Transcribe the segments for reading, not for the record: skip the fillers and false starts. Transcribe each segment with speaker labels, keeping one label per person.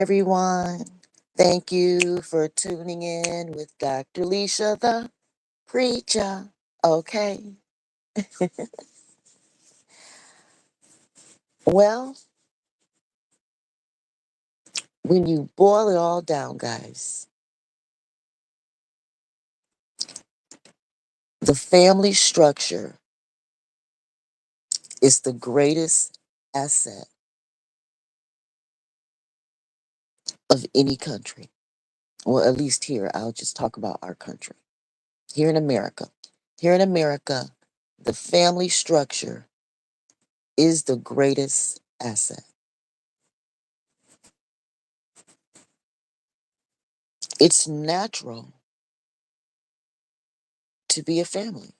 Speaker 1: everyone. Thank you for tuning in with Dr. Leisha, the Preacher. Okay. Well, when you boil it all down, guys, the family structure is the greatest asset of any country. Well, at least here, I'll just talk about our country. Here in America. Here in America, the family structure is the greatest asset. It's natural to be a family.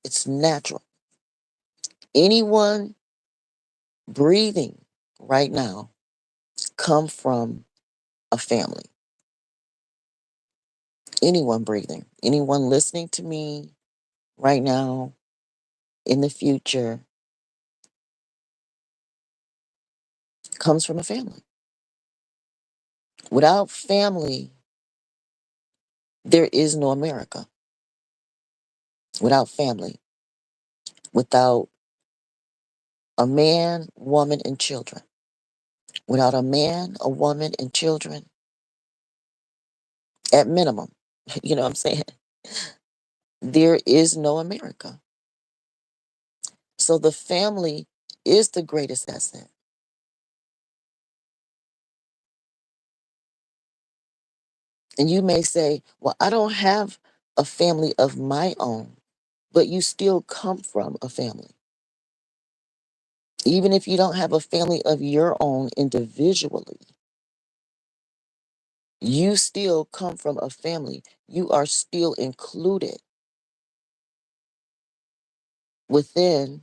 Speaker 1: It's natural. Anyone breathing right now come from a family. Anyone breathing, anyone listening to me right now, in the future, comes from a family. Without family, there is no America. Without family, without a man, woman, and children. Without a man, a woman, and children, at minimum, you know what I'm saying? There is no America. So the family is the greatest asset. And you may say, well, I don't have a family of my own, but you still come from a family. Even if you don't have a family of your own individually, you still come from a family. You are still included within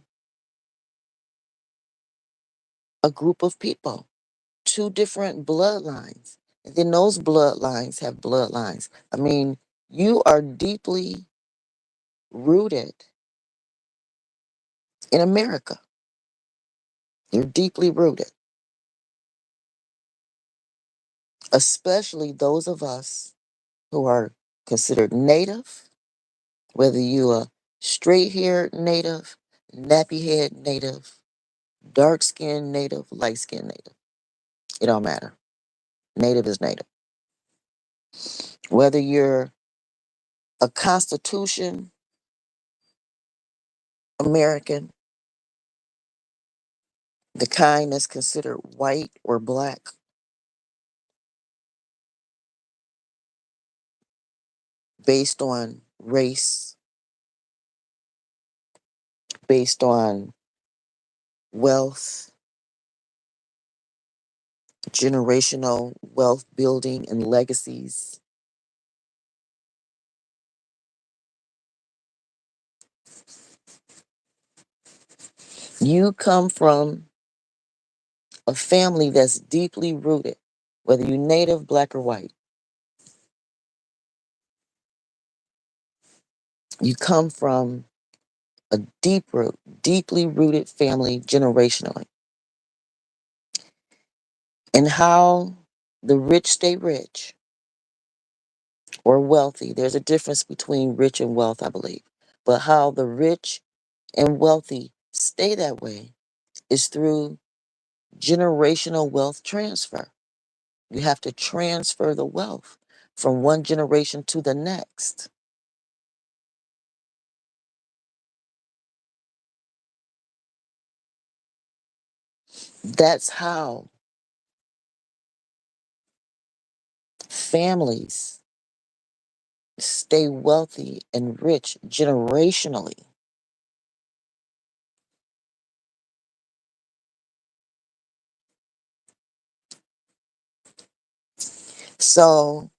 Speaker 1: a group of people, two different bloodlines. And then those bloodlines have bloodlines. I mean, you are deeply rooted in America. You're deeply rooted, especially those of us who are considered native, whether you are straight haired native, nappy head native, dark skinned native, light skinned native. It don't matter. Native is native. Whether you're a Constitution American, the kind that's considered white or black, based on race, based on wealth, generational wealth building and legacies. You come from a family that's deeply rooted, whether you're native, black, or white. You come from a deeply rooted family generationally. And how the rich stay rich or wealthy, there's a difference between rich and wealth, I believe. But how the rich and wealthy stay that way is through generational wealth transfer. You have to transfer the wealth from one generation to the next. That's how families stay wealthy and rich generationally. So,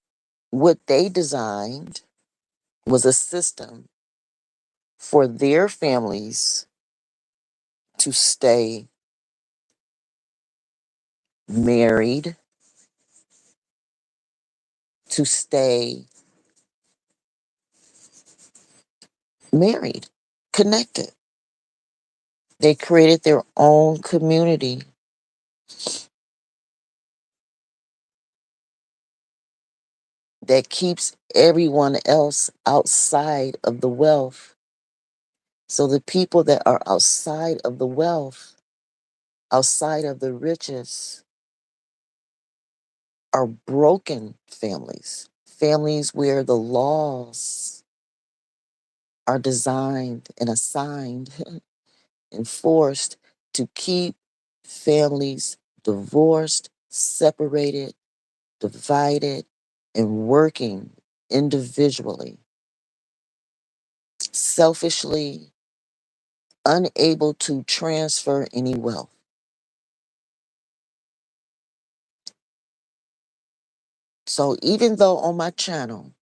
Speaker 1: what they designed was a system for their families to stay married, to stay married, connected. They created their own community that keeps everyone else outside of the wealth. So the people that are outside of the wealth, outside of the riches, are broken families. Families where the laws are designed and assigned enforced to keep families divorced, separated, divided, and working individually, selfishly, unable to transfer any wealth. So even though on my channel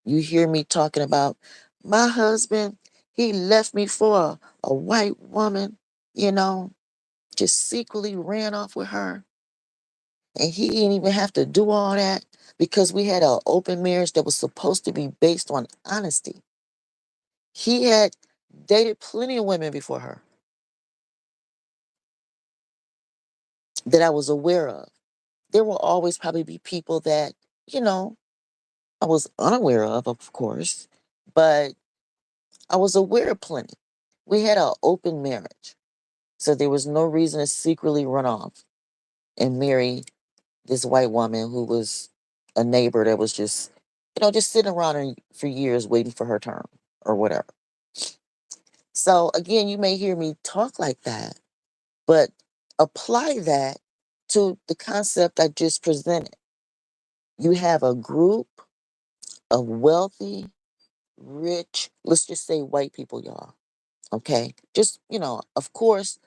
Speaker 1: you hear me talking about my husband, he left me for a white woman, you know, just secretly ran off with her. And he didn't even have to do all that because we had an open marriage that was supposed to be based on honesty. He had dated plenty of women before her that I was aware of. There will always probably be people that, you know, I was unaware of course, but I was aware of plenty. We had an open marriage. So there was no reason to secretly run off and marry this white woman who was a neighbor that was just, just sitting around for years waiting for her turn or whatever. So again, you may hear me talk like that, but apply that to the concept I just presented. You have a group of wealthy, rich, let's just say white people, y'all. Okay? Just, of course,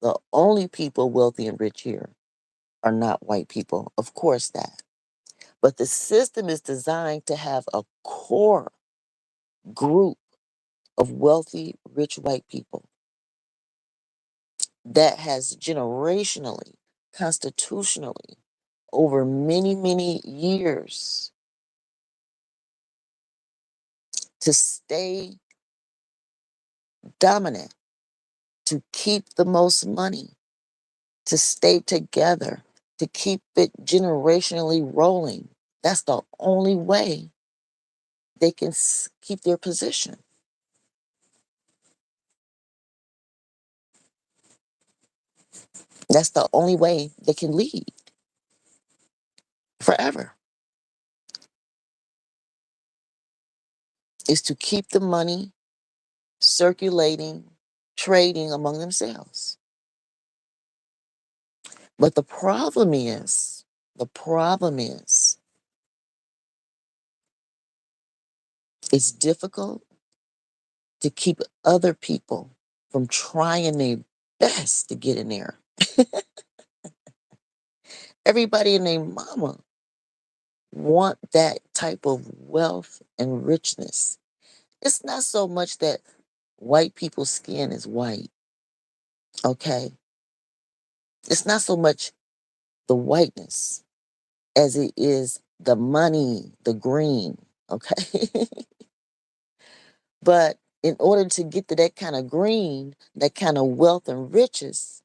Speaker 1: the only people wealthy and rich here are not white people. Of course, that. But the system is designed to have a core group of wealthy, rich white people that has generationally, constitutionally, over many, many years to stay dominant, to keep the most money, to stay together, to keep it generationally rolling. That's the only way they can keep their position. That's the only way they can lead forever, is to keep the money circulating, trading among themselves. But the problem is, it's difficult to keep other people from trying their best to get in there. Everybody and their mama want that type of wealth and richness. It's not so much that white people's skin is white, okay? It's not so much the whiteness as it is the money, the green, okay? But in order to get to that kind of green, that kind of wealth and riches,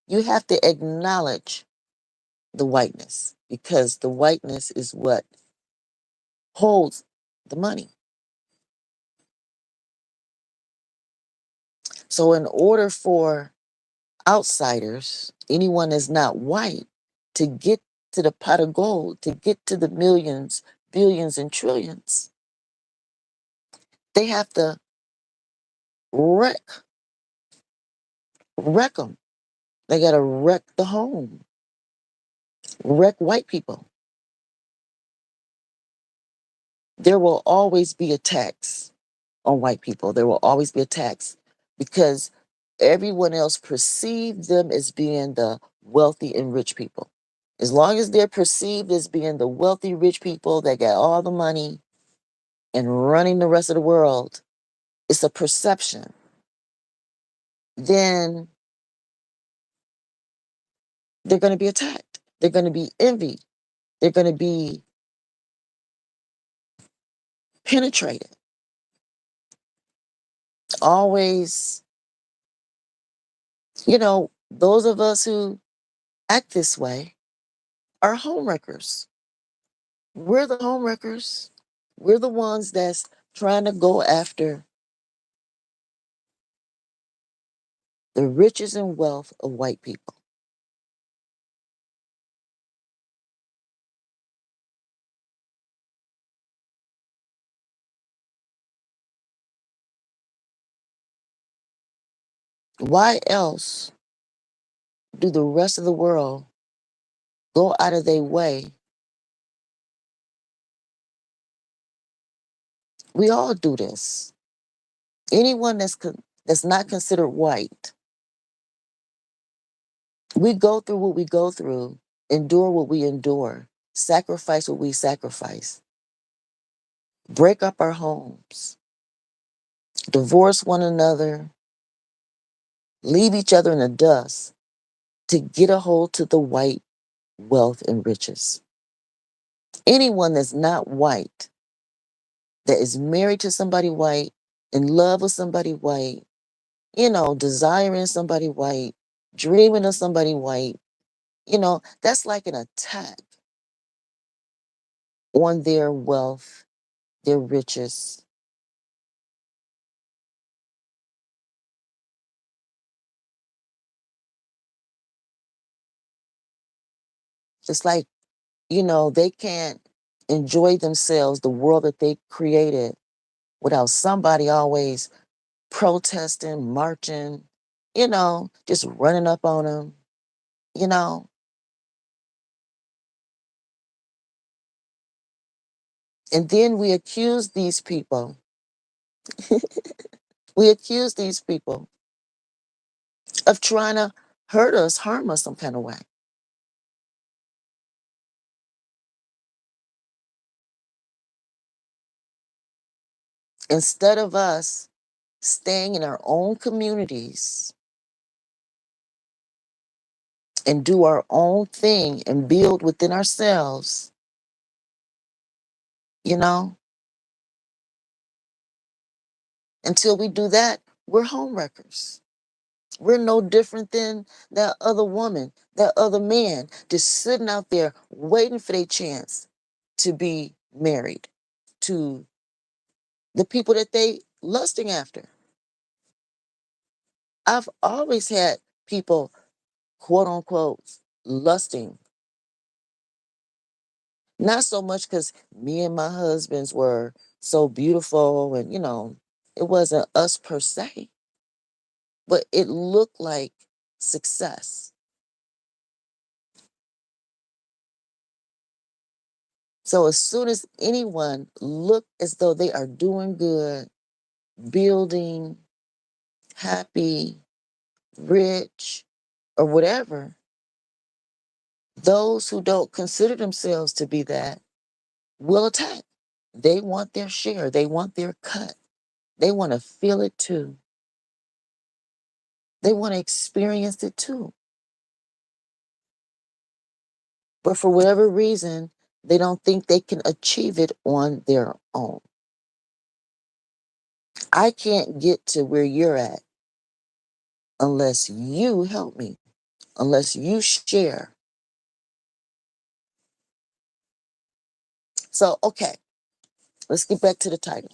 Speaker 1: you have to acknowledge the whiteness because the whiteness is what holds the money. So, in order for outsiders, anyone that's not white, to get to the pot of gold, to get to the millions, billions, and trillions, they have to wreck, wreck them. They got to wreck the home, wreck white people. There will always be a tax on white people. There will always be a tax because everyone else perceives them as being the wealthy and rich people. As long as they're perceived as being the wealthy, rich people that got all the money and running the rest of the world, it's a perception. Then they're going to be attacked. They're going to be envied. They're going to be penetrated. Always, those of us who act this way are homewreckers. We're the homewreckers. We're the ones that's trying to go after the riches and wealth of white people. Why else do the rest of the world go out of their way? We all do this. Anyone that's not considered white, we go through what we go through, endure what we endure, sacrifice what we sacrifice, break up our homes, divorce one another, leave each other in the dust to get a hold to the white wealth and riches. Anyone that's not white, that is married to somebody white, in love with somebody white, desiring somebody white, dreaming of somebody white, that's like an attack on their wealth, their riches. It's like, they can't enjoy themselves, the world that they created, without somebody always protesting, marching, just running up on them, you know. And then we accuse these people of trying to hurt us, harm us some kind of way. Instead of us staying in our own communities and do our own thing and build within ourselves, you know, until we do that, we're homewreckers. We're no different than that other woman, that other man, just sitting out there waiting for their chance to be married to the people that they lusting after. I've always had people, quote unquote, lusting. Not so much because me and my husbands were so beautiful and, it wasn't us per se, but it looked like success. So as soon as anyone look as though they are doing good, building, happy, rich, or whatever, those who don't consider themselves to be that will attack. They want their share. They want their cut. They want to feel it too. They want to experience it too. But for whatever reason, they don't think they can achieve it on their own. I can't get to where you're at unless you help me, unless you share. So, okay, let's get back to the title.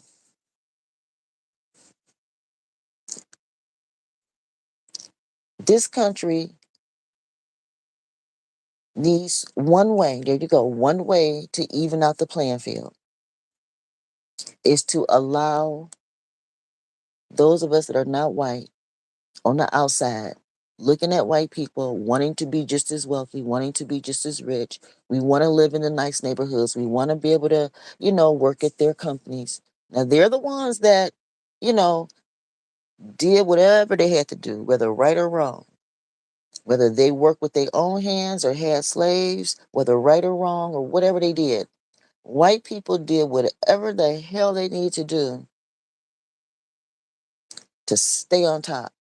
Speaker 1: This country needs one way, there you go, one way to even out the playing field is to allow those of us that are not white on the outside, looking at white people, wanting to be just as wealthy, wanting to be just as rich. We want to live in the nice neighborhoods. We want to be able to, work at their companies. Now, they're the ones that, you know, did whatever they had to do, whether right or wrong, whether they worked with their own hands or had slaves, whether right or wrong or whatever they did. White people did whatever the hell they needed to do to stay on top.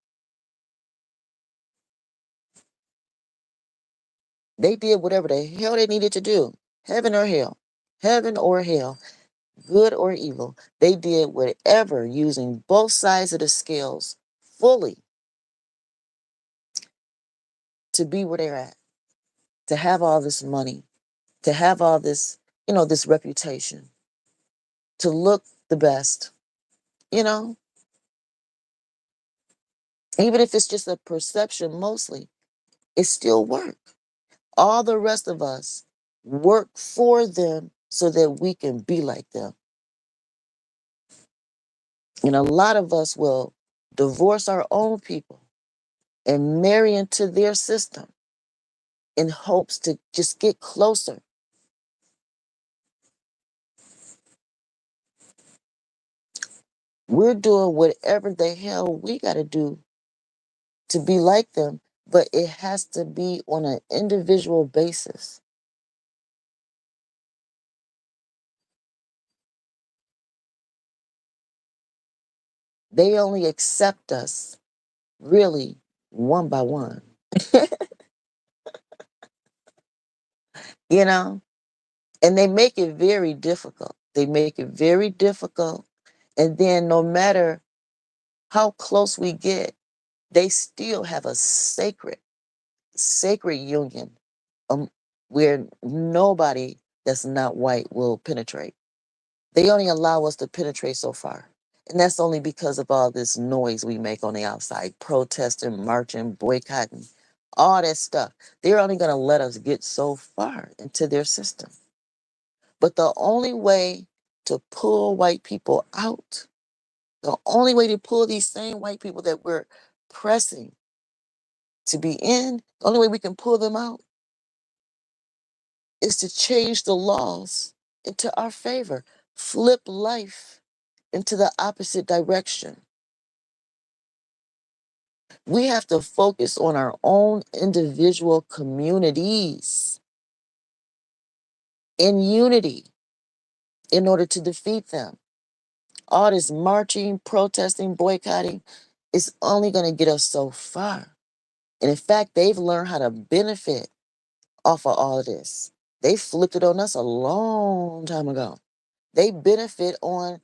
Speaker 1: They did whatever the hell they needed to do, heaven or hell, good or evil. They did whatever using both sides of the scales fully to be where they're at, to have all this money, to have all this this reputation to look the best, you know, even if it's just a perception mostly, it still work. All the rest of us work for them so that we can be like them. And a lot of us will divorce our own people and marry into their system in hopes to just get closer. We're doing whatever the hell we got to do to be like them, but it has to be on an individual basis. They only accept us really one by one, you know? And they make it very difficult. They make it very difficult. And then no matter how close we get, they still have a sacred union um, where nobody that's not white will penetrate. They only allow us to penetrate so far. And that's only because of all this noise we make on the outside, protesting, marching, boycotting, all that stuff. They're only going to let us get so far into their system. But the only way to pull white people out, the only way to pull these same white people that we're pressing to be in, the only way we can pull them out is to change the laws into our favor, flip life into the opposite direction. We have to focus on our own individual communities in unity in order to defeat them. All this marching, protesting, boycotting is only going to get us so far. And in fact, they've learned how to benefit off of all of this. They flipped it on us a long time ago. They benefit on,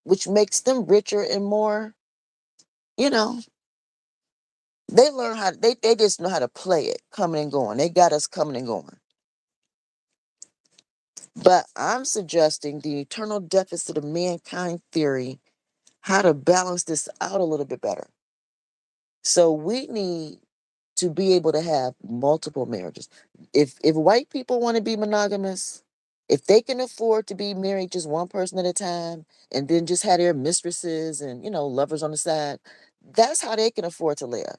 Speaker 1: which makes them richer and more, you know, they learn how, they just know how to play it, coming and going. They got us coming and going. But I'm suggesting the eternal deficit of mankind theory, how to balance this out a little bit better. So we need to be able to have multiple marriages. If white people want to be monogamous, if they can afford to be married just one person at a time and then just have their mistresses and lovers on the side, that's how they can afford to live.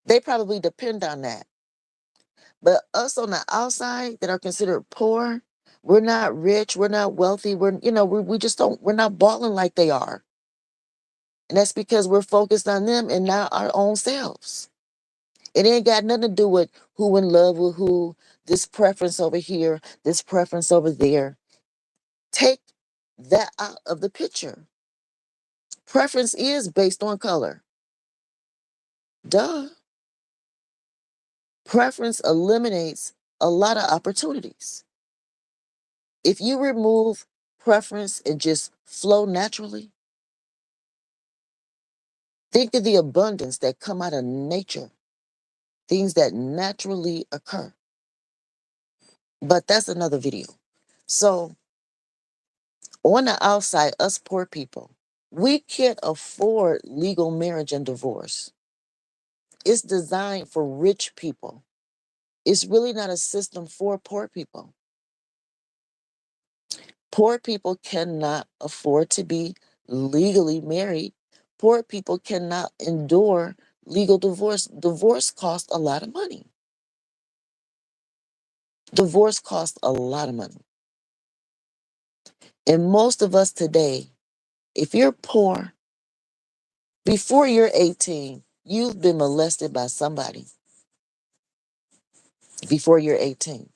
Speaker 1: They probably depend on that. But us on the outside that are considered poor, we're not rich, we're not wealthy, we just don't, we're not balling like they are. And that's because we're focused on them and not our own selves. It ain't got nothing to do with who in love with who, this preference over here, this preference over there. Take that out of the picture. Preference is based on color. Duh. Preference eliminates a lot of opportunities. If you remove preference and just flow naturally, think of the abundance that come out of nature, things that naturally occur. But that's another video. So on the outside, us poor people, we can't afford legal marriage and divorce. It's designed for rich people. It's really not a system for poor people. Poor people cannot afford to be legally married. Poor people cannot endure legal divorce. Divorce costs a lot of money. Divorce costs a lot of money. And most of us today, if you're poor, before you're 18, you've been molested by somebody. Before you're 18.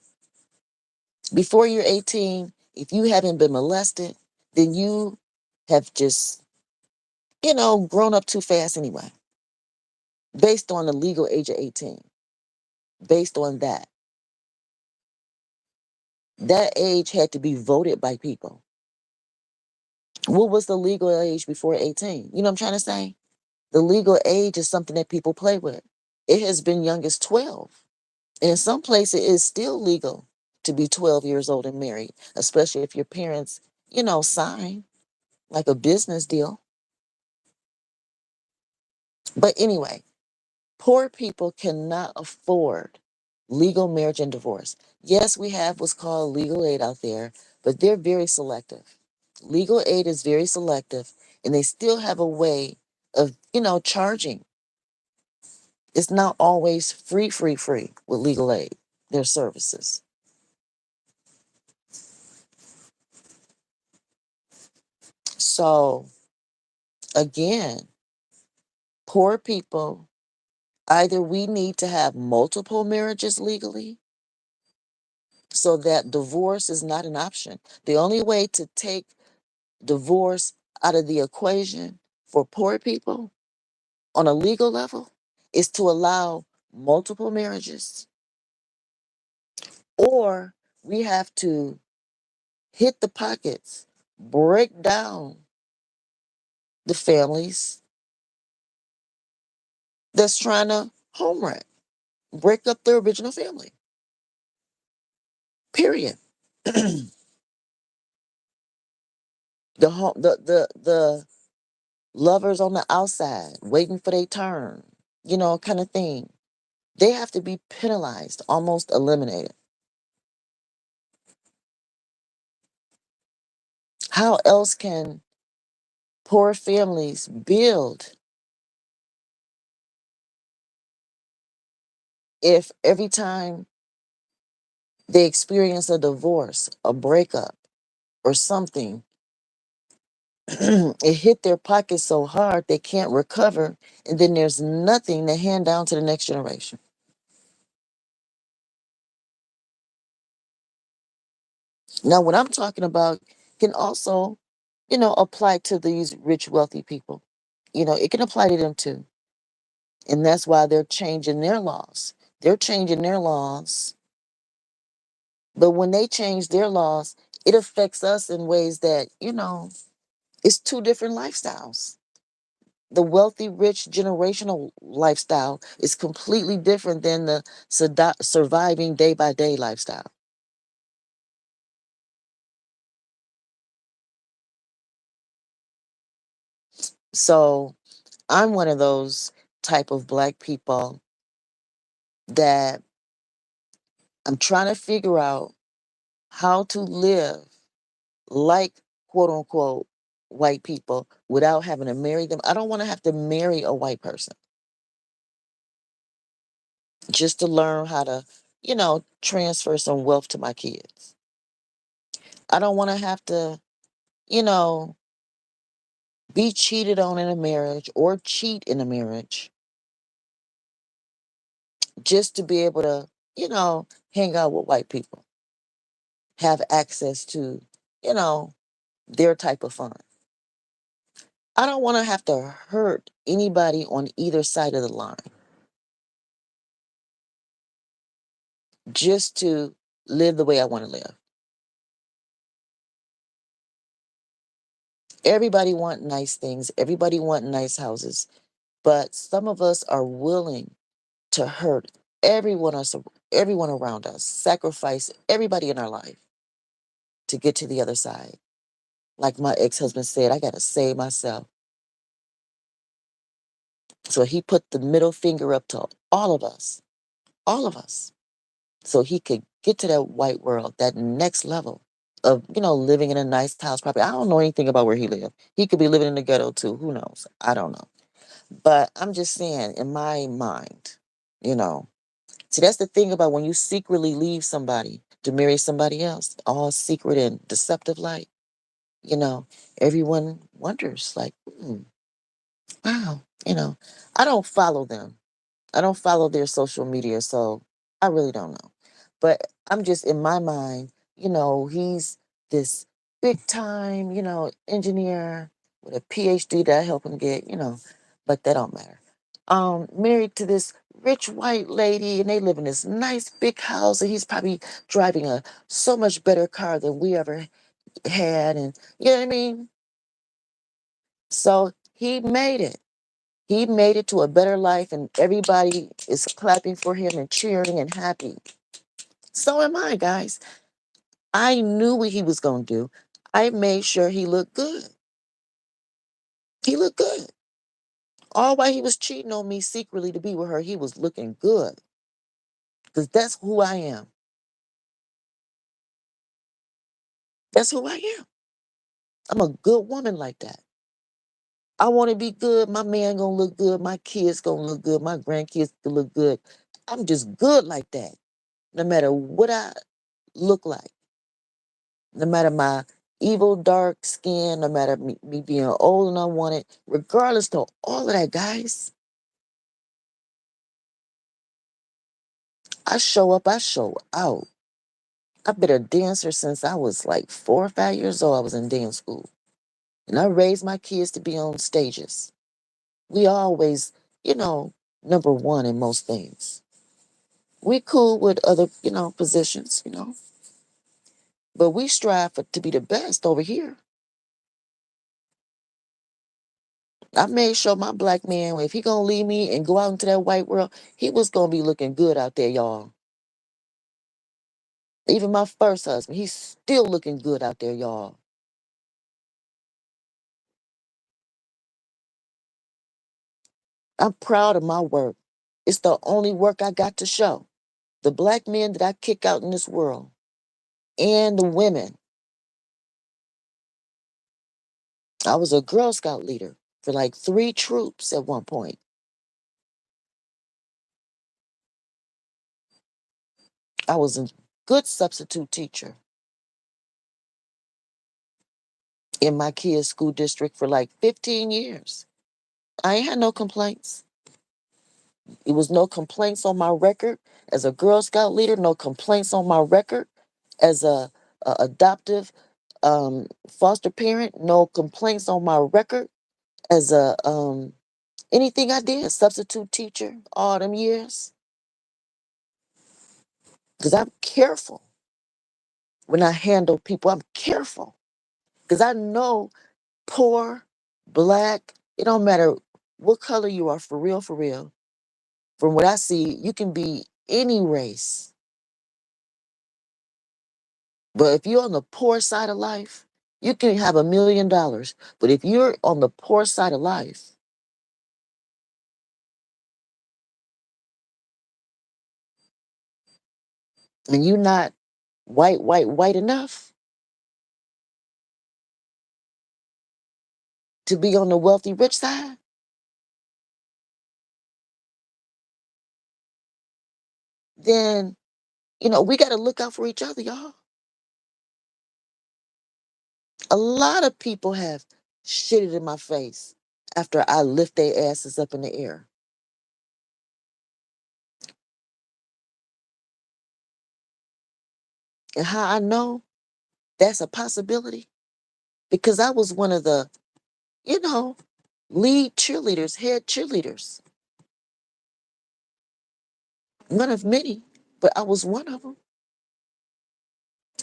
Speaker 1: Before you're 18, if you haven't been molested, then you have just, grown up too fast anyway, based on the legal age of 18. Based on that. That age had to be voted by people. What was the legal age before 18? You know what I'm trying to say? The legal age is something that people play with. It has been young as 12. And in some places, it's still legal to be 12 years old and married, especially if your parents, sign like a business deal. But anyway, poor people cannot afford legal marriage and divorce. Yes, we have what's called legal aid out there, but they're very selective. Legal aid is very selective, and they still have a way of, charging. It's not always free with legal aid, their services. So, again, poor people, either we need to have multiple marriages legally so that divorce is not an option. The only way to take divorce out of the equation for poor people on a legal level is to allow multiple marriages, or we have to hit the pockets, break down the families that's trying to home wreck, break up their original family. Period. The lovers on the outside waiting for their turn, kind of thing. They have to be penalized, almost eliminated. How else can poor families build if every time they experience a divorce, a breakup, or something, it hit their pockets so hard they can't recover, and then there's nothing to hand down to the next generation? Now, what I'm talking about can also, apply to these rich, wealthy people. It can apply to them too. And that's why they're changing their laws. They're changing their laws. But when they change their laws, it affects us in ways that, it's two different lifestyles. The wealthy, rich, generational lifestyle is completely different than the surviving day by day lifestyle. So I'm one of those type of black people that I'm trying to figure out how to live like quote unquote white people without having to marry them. I don't want to have to marry a white person just to learn how to, transfer some wealth to my kids. I don't want to have to, you know, be cheated on in a marriage or cheat in a marriage just to be able to, hang out with white people, have access to, you know, their type of fun. I don't want to have to hurt anybody on either side of the line just to live the way I want to live. Everybody want nice things. Everybody want nice houses. But some of us are willing to hurt everyone us everyone around us, sacrifice everybody in our life to get to the other side. Like my ex-husband said, I gotta save myself. So he put the middle finger up to all of us, so he could get to that white world, that next level of, living in a nice house property. I don't know anything about where he lived. He could be living in the ghetto too. Who knows? I don't know. But I'm just saying, in my mind, you know, see, that's the thing about when you secretly leave somebody to marry somebody else, all secret and deceptive like, you know, everyone wonders, like, wow, I don't follow them. I don't follow their social media, so I really don't know. But I'm just in my mind, he's this big time, engineer with a PhD that I help him get, but that don't matter. Married to this rich white lady, and they live in this nice big house, and he's probably driving a so much better car than we ever had, and you know what I mean? So he made it. He made it to a better life and everybody is clapping for him and cheering and happy. So am I, guys. I knew what he was going to do. I made sure he looked good. He looked good. All while he was cheating on me secretly to be with her, he was looking good. Because that's who I am. That's who I am. I'm a good woman like that. I want to be good. My man gonna look good. My kids gonna look good. My grandkids gonna look good. I'm just good like that. No matter what I look like, no matter my evil dark skin, no matter me being old and unwanted, regardless of all of that, guys, I show up. I show out. I've been a dancer since I was like 4 or 5 years old. I was in dance school, and I raised my kids to be on stages. We always, you know, number one in most things. We cool with other, positions, but we strive to be the best over here. I made sure my black man, if he gonna leave me and go out into that white world, he was gonna be looking good out there, y'all. Even my first husband, he's still looking good out there, y'all. I'm proud of my work. It's the only work I got to show. The black men that I kick out in this world and the women. I was a Girl Scout leader for like 3 troops at one point. I was a good substitute teacher in my kids' school district for like 15 years. I ain't had no complaints. It was no complaints on my record as a Girl Scout leader, no complaints on my record as a adoptive foster parent, no complaints on my record as a anything I did, substitute teacher all them years. Because I'm careful when I handle people. I'm careful. Because I know poor, black, it don't matter what color you are, for real, for real. From what I see, you can be any race. But if you're on the poor side of life, you can have $1 million. But if you're on the poor side of life and you're not white enough to be on the wealthy, rich side, then, we got to look out for each other, y'all. A lot of people have shitted in my face after I lift their asses up in the air. And how I know that's a possibility? Because I was one of the, you know, lead cheerleaders, head cheerleaders. One of many, but I was one of them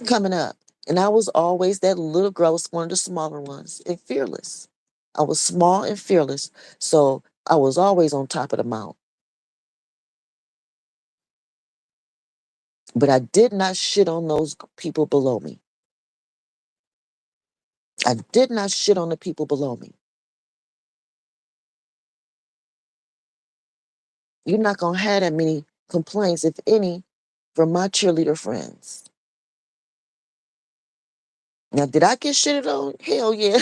Speaker 1: coming up. And I was always that little girl, I was one of the smaller ones and fearless. I was small and fearless. So I was always on top of the mount. But I did not shit on those people below me. I did not shit on the people below me. You're not going to have that many complaints, if any, from my cheerleader friends. Now, did I get shitted on? Hell yeah.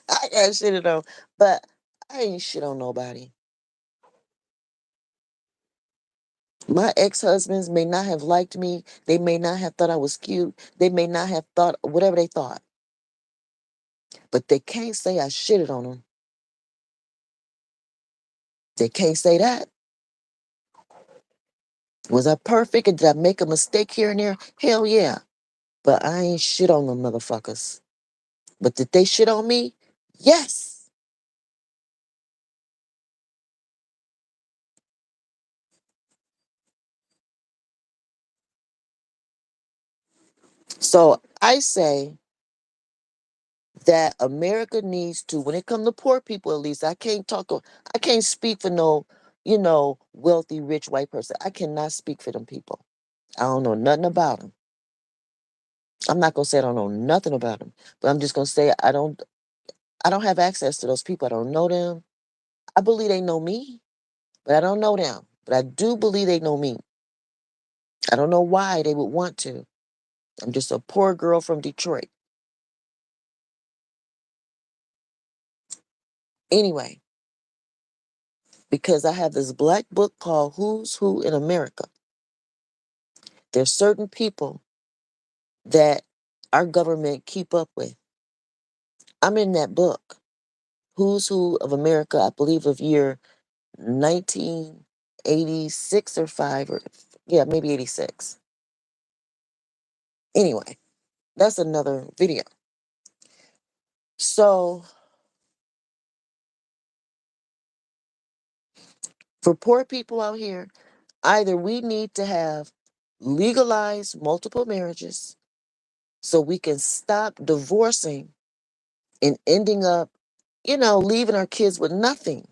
Speaker 1: I got shitted on. But I ain't shit on nobody. My ex-husbands may not have liked me. They may not have thought I was cute. They may not have thought whatever they thought. But they can't say I shitted on them. They can't say that. Was I perfect? And did I make a mistake here and there? Hell yeah. But I ain't shit on them motherfuckers. But did they shit on me? Yes. So I say that America needs to, when it comes to poor people, at least, I can't speak for no, wealthy, rich white person. I cannot speak for them people. I don't know nothing about them. I'm not gonna say I don't know nothing about them, but I'm just gonna say I don't have access to those people. I don't know them. I believe they know me, but I don't know them. But I do believe they know me. I don't know why they would want to. I'm just a poor girl from Detroit. Anyway, because I have this black book called Who's Who in America. There's certain people that our government keep up with. I'm in that book, Who's Who of America, I believe of year 1986 or 5 or yeah, maybe 86. Anyway, that's another video. So, for poor people out here, either we need to have legalized multiple marriages so we can stop divorcing and ending up, leaving our kids with nothing.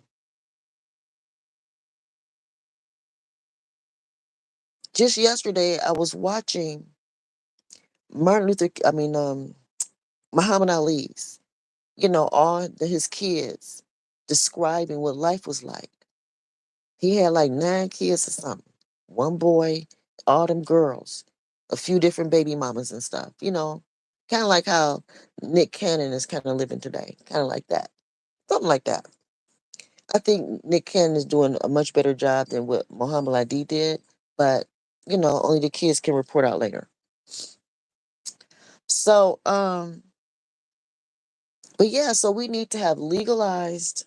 Speaker 1: Just yesterday, I was watching Martin Luther, I mean, Muhammad Ali's, his kids describing what life was like. He had like 9 kids or something. One boy, all them girls, a few different baby mamas and stuff, kind of like how Nick Cannon is kind of living today, kind of like that. Something like that. I think Nick Cannon is doing a much better job than what Muhammad Ali did, but, only the kids can report out later. So, but yeah, so we need to have legalized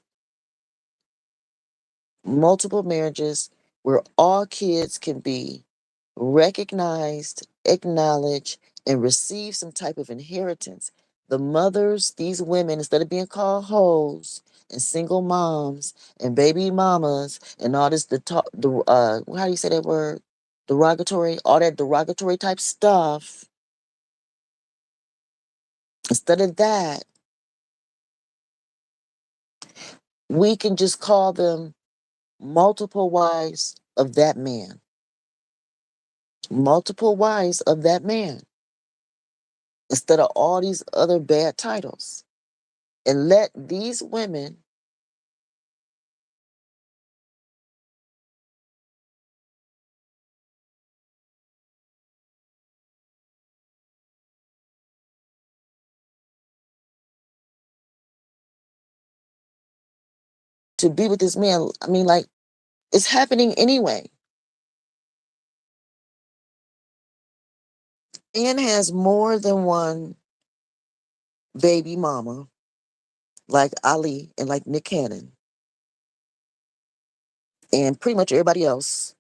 Speaker 1: multiple marriages where all kids can be recognized, acknowledged, and receive some type of inheritance. The mothers, these women, instead of being called hoes and single moms and baby mamas and all this, how do you say that word? Derogatory, all that derogatory type stuff. Instead of that, we can just call them multiple wives of that man. Multiple wives of that man instead of all these other bad titles. And let these women to be with this man. I mean, like, it's happening anyway. And has more than one baby mama, like Ali and like Nick Cannon, and pretty much everybody else.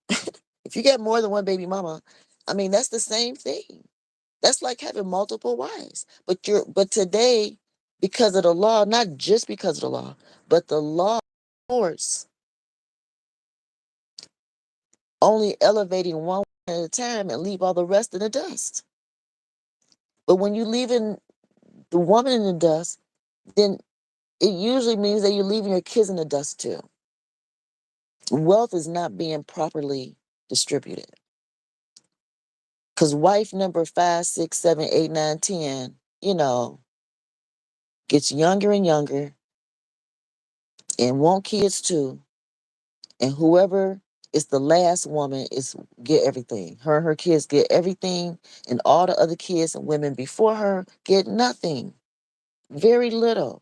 Speaker 1: If you get more than one baby mama, I mean, that's the same thing. That's like having multiple wives. But today, because of the law, not just because of the law, but the law supports only elevating one at a time and leave all the rest in the dust. But when you leaving the woman in the dust, then it usually means that you're leaving your kids in the dust too. Wealth is not being properly distributed. Because wife number 5, 6, 7, 8, 9, 10, gets younger and younger and want kids too. And whoever is the last woman is get everything. Her and her kids get everything, and all the other kids and women before her get nothing. Very little.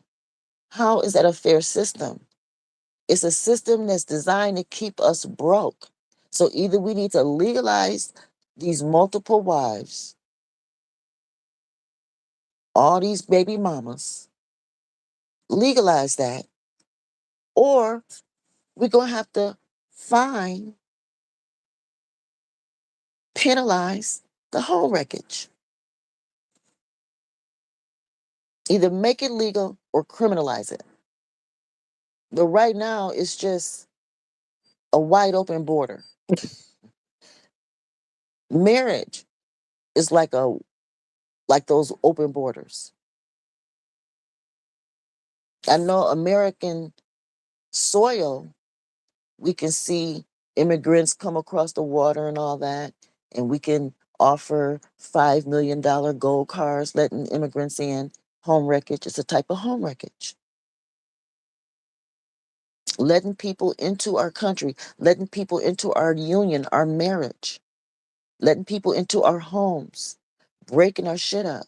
Speaker 1: How is that a fair system? It's a system that's designed to keep us broke. So either we need to legalize these multiple wives, all these baby mamas, legalize that, or we're going to have to fine, penalize the home wreckage. Either make it legal or criminalize it. But right now, it's just a wide open border. Marriage is like those open borders. I know American soil, we can see immigrants come across the water and all that, and we can offer $5 million gold cars letting immigrants in. Home wreckage is a type of home wreckage. Letting people into our country, letting people into our union, our marriage, letting people into our homes, breaking our shit up,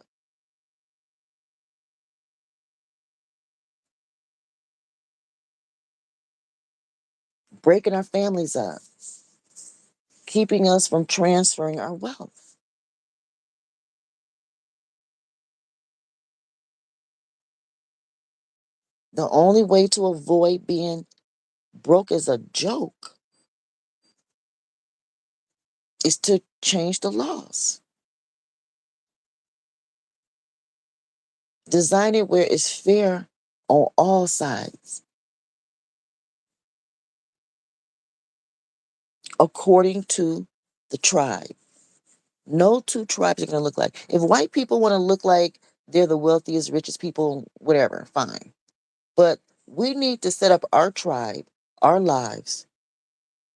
Speaker 1: breaking our families up, keeping us from transferring our wealth. The only way to avoid being broke as a joke is to change the laws. Design it where it's fair on all sides, according to the tribe. No two tribes are going to look like. If white people want to look like they're the wealthiest, richest people, whatever, fine. But we need to set up our tribe, our lives,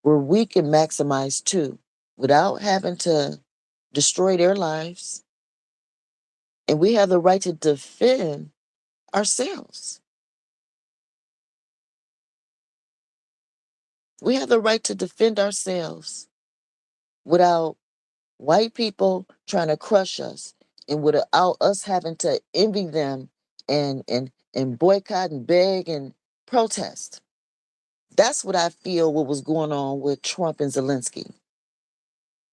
Speaker 1: where we can maximize too, without having to destroy their lives. And we have the right to defend ourselves. We have the right to defend ourselves without white people trying to crush us, and without us having to envy them and boycott and beg and protest. That's what I feel what was going on with Trump and Zelensky.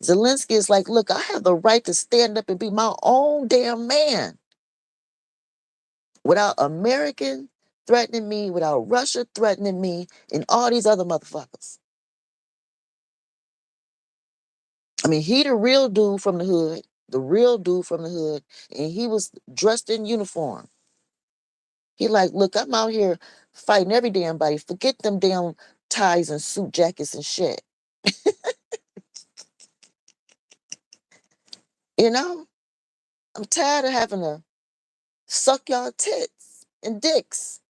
Speaker 1: Zelensky is like, look, I have the right to stand up and be my own damn man without American threatening me, without Russia threatening me, and all these other motherfuckers. I mean, he the real dude from the hood, the real dude from the hood, and he was dressed in uniform. He like, look, I'm out here fighting every damn body. Forget them damn ties and suit jackets and shit. You know, I'm tired of having to suck y'all tits and dicks.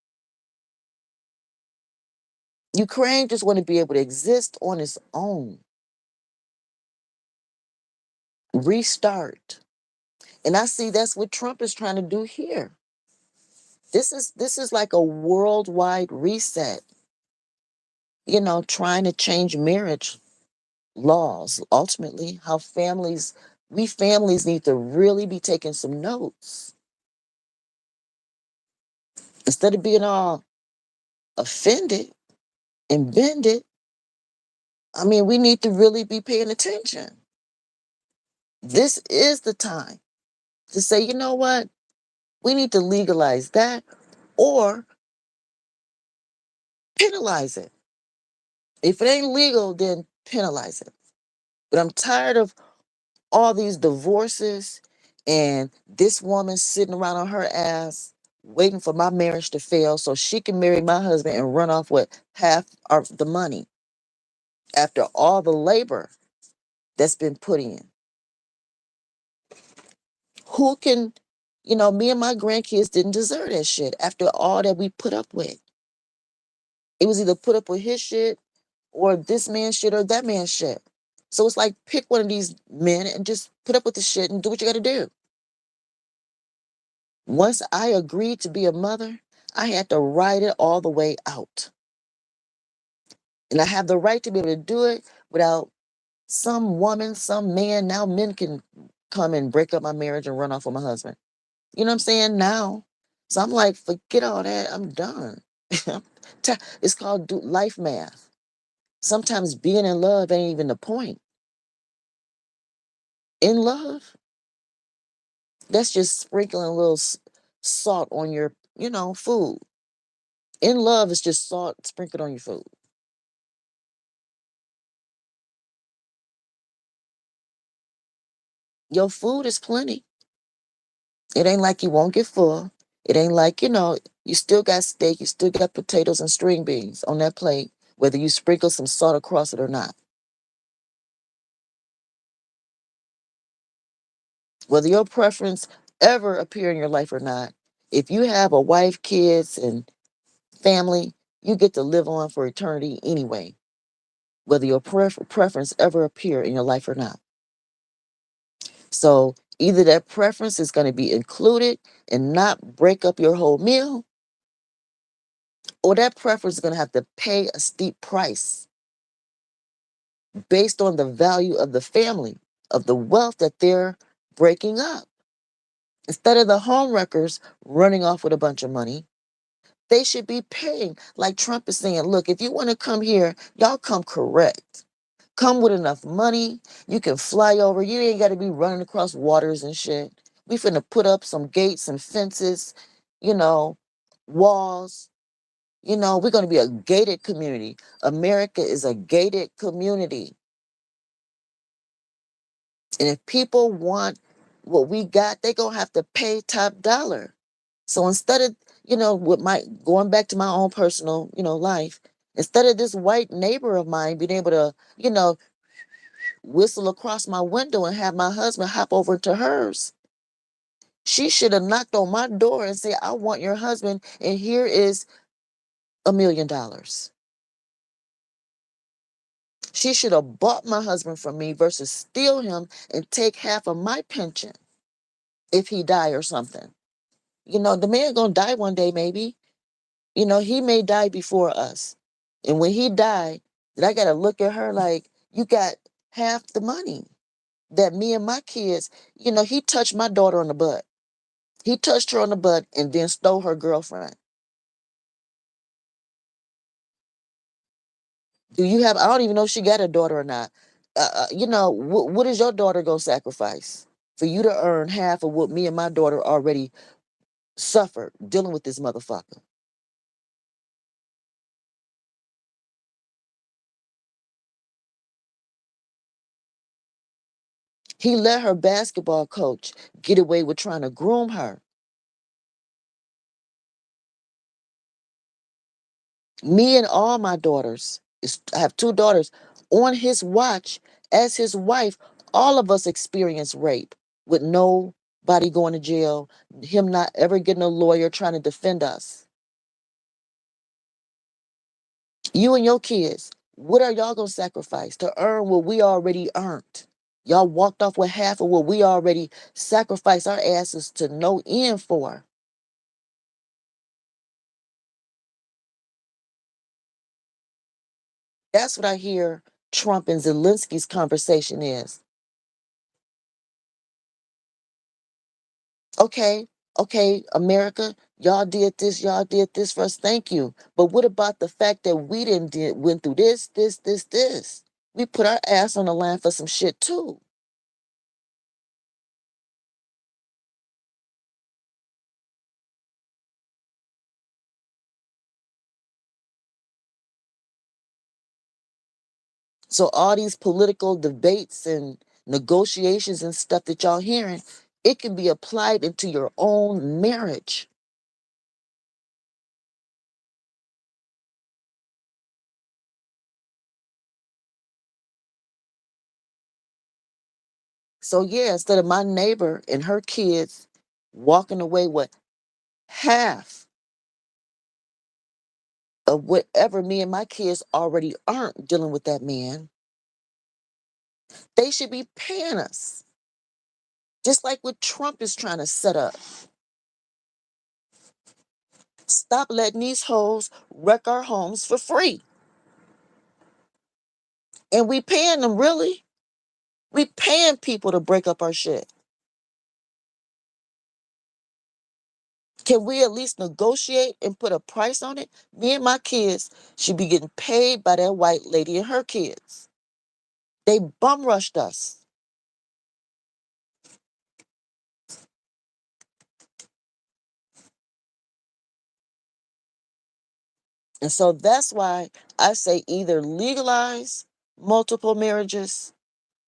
Speaker 1: Ukraine just want to be able to exist on its own, restart. And I see that's what Trump is trying to do here. This is like a worldwide reset. You know, trying to change marriage laws. Ultimately, how we families need to really be taking some notes instead of being all offended and bended. I mean, we need to really be paying attention. This is the time to say, you know what? We need to legalize that or penalize it. If it ain't legal, then penalize it. But I'm tired of all these divorces and this woman sitting around on her ass waiting for my marriage to fail so she can marry my husband and run off with half of the money after all the labor that's been put in. Who can, me and my grandkids didn't deserve that shit after all that we put up with. It was either put up with his shit or this man's shit or that man's shit. So it's like pick one of these men and just put up with the shit and do what you got to do. Once I agreed to be a mother, I had to ride it all the way out. And I have the right to be able to do it without some woman, some man. Now men can come and break up my marriage and run off with my husband. You know what I'm saying? Now. So I'm like, forget all that. I'm done. It's called life math. Sometimes being in love ain't even the point. In love, that's just sprinkling a little salt on your, food. In love is just salt sprinkled on your food. Your food is plenty. It ain't like you won't get full. It ain't like, you still got steak, you still got potatoes and string beans on that plate, whether you sprinkle some salt across it or not. Whether your preference ever appear in your life or not, if you have a wife, kids, and family, you get to live on for eternity anyway, whether your preference ever appear in your life or not. So either that preference is going to be included and not break up your whole meal, or that preference is going to have to pay a steep price based on the value of the family, of the wealth that they're breaking up. Instead of the home wreckers running off with a bunch of money, they should be paying. Like Trump is saying, look, if you want to come here, y'all come correct. Come with enough money. You can fly over. You ain't got to be running across waters and shit. We finna put up some gates and fences, you know, walls. We're going to be a gated community. America is a gated community. And if people want what we got, they going to have to pay top dollar. So instead of, with my going back to my own personal, life, instead of this white neighbor of mine being able to, whistle across my window and have my husband hop over to hers, she should have knocked on my door and said, I want your husband, and here is $1 million. She should have bought my husband from me versus steal him and take half of my pension if he die or something. The man gonna die one day, maybe. He may die before us. And when he died, then I gotta look at her like, you got half the money that me and my kids, he touched my daughter on the butt. He touched her on the butt and then stole her girlfriend. I don't even know if she got a daughter or not. What is your daughter gonna sacrifice for you to earn half of what me and my daughter already suffered dealing with this motherfucker? He let her basketball coach get away with trying to groom her. Me and all my daughters, I have two daughters, on his watch as his wife, all of us experienced rape with nobody going to jail, him not ever getting a lawyer trying to defend us. You and your kids, what are y'all going to sacrifice to earn what we already earned? Y'all walked off with half of what we already sacrificed our asses to no end for. That's what I hear Trump and Zelensky's conversation is. Okay, okay, America, y'all did this for us. Thank you. But what about the fact that we didn't went through this? We put our ass on the line for some shit too. So all these political debates and negotiations and stuff that y'all hearing, it can be applied into your own marriage. So yeah, instead of my neighbor and her kids walking away with half of whatever me and my kids already aren't dealing with that man, they should be paying us. Just like what Trump is trying to set up. Stop letting these hoes wreck our homes for free. And we paying them, really. We paying people to break up our shit. Can we at least negotiate and put a price on it? Me and my kids should be getting paid by that white lady and her kids. They bum rushed us. And so that's why I say either legalize multiple marriages,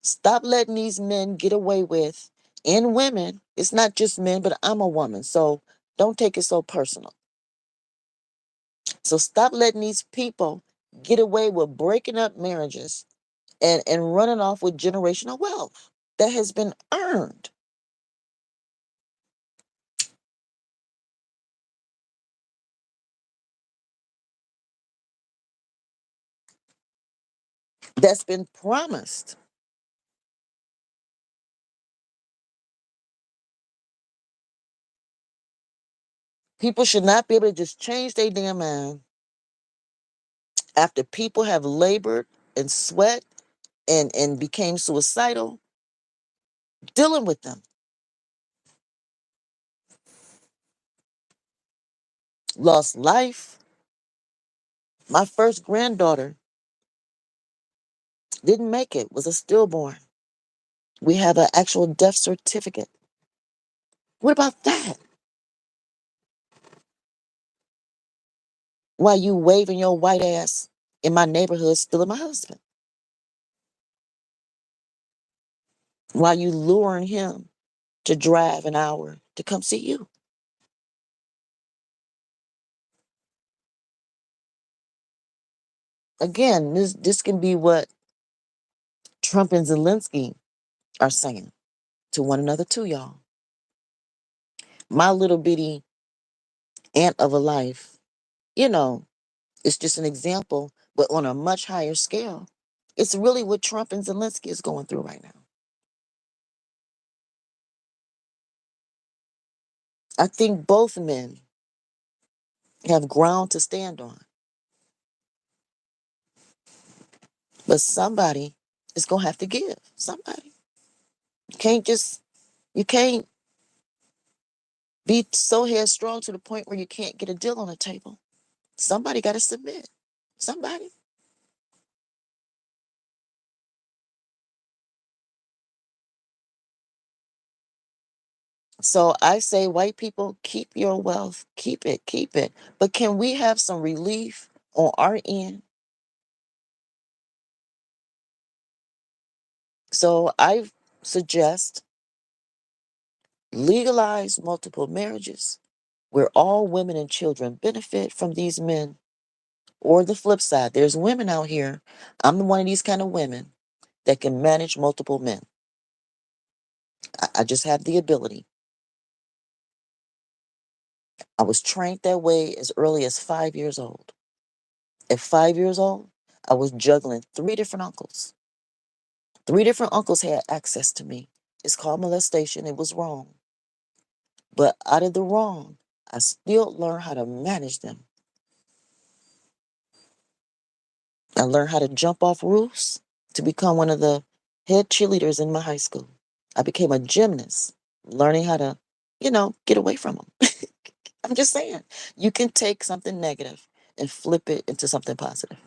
Speaker 1: stop letting these men get away with, and women, it's not just men, but I'm a woman, so don't take it so personal. So stop letting these people get away with breaking up marriages and running off with generational wealth that has been earned. that's been promised. People should not be able to just change their damn mind after people have labored and sweat and became suicidal dealing with them. Lost life. My first granddaughter didn't make it, was a stillborn. We have an actual death certificate. What about that? While you waving your white ass in my neighborhood stealing my husband. While you luring him to drive an hour to come see you. Again, this can be what Trump and Zelensky are saying to one another too, y'all. My little bitty ant of a life, you know, it's just an example, but on a much higher scale. It's really what Trump and Zelensky is going through right now. I think both men have ground to stand on, but somebody is going to have to give. Somebody. You can't just, you can't be so headstrong to the point where you can't get a deal on the table. Somebody got to submit. Somebody. So I say, white people, keep your wealth. Keep it, keep it. But can we have some relief on our end? So I suggest legalize multiple marriages where all women and children benefit from these men. Or the flip side, there's women out here. I'm one of these kind of women that can manage multiple men. I just have the ability. I was trained that way as early as 5 years old. At 5 years old, I was juggling three different uncles. Three different uncles had access to me. It's called molestation. It was wrong. But out of the wrong, I still learned how to manage them. I learned how to jump off roofs to become one of the head cheerleaders in my high school. I became a gymnast, learning how to, get away from them. I'm just saying, you can take something negative and flip it into something positive.